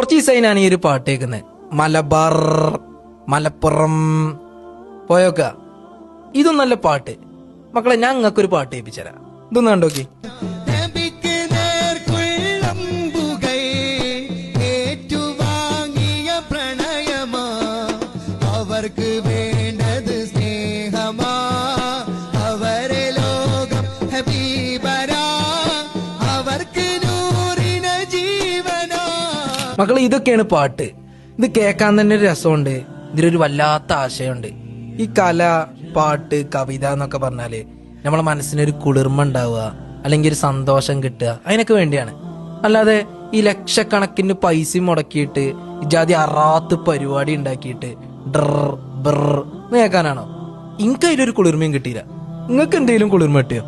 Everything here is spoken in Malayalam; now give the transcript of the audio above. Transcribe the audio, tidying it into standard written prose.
കുറച്ച് ദിവസമായി ഞാൻ ഈ ഒരു പാട്ട് കേൾക്കുന്നത്. മലബാർ, മലപ്പുറം പോയോക്ക. ഇതും നല്ല പാട്ട്. മക്കളെ, ഞാൻ നിങ്ങൾക്കൊരു പാട്ട് കേൾപ്പിച്ചരാം. ഇതൊന്നും കണ്ടോക്കി. മക്കളെ, ഇതൊക്കെയാണ് പാട്ട്. ഇത് കേൾക്കാൻ തന്നെ ഒരു രസമുണ്ട്. ഇതിലൊരു വല്ലാത്ത ആശയമുണ്ട്. ഈ കല, പാട്ട്, കവിത എന്നൊക്കെ പറഞ്ഞാല് നമ്മളെ മനസ്സിനൊരു കുളിർമ ഉണ്ടാവുക, അല്ലെങ്കിൽ ഒരു സന്തോഷം കിട്ടുക, അതിനൊക്കെ വേണ്ടിയാണ്. അല്ലാതെ ഈ ലക്ഷക്കണക്കിന് പൈസ മുടക്കിയിട്ട് ഇജാതി അറാത്ത് പരിപാടി ഉണ്ടാക്കിയിട്ട് ഡർ ബർ കേൾക്കാനാണോ? എനിക്ക് അതിലൊരു കുളിർമയും കിട്ടിയില്ല. നിങ്ങൾക്ക് എന്തെങ്കിലും കുളിർമ കിട്ടിയോ?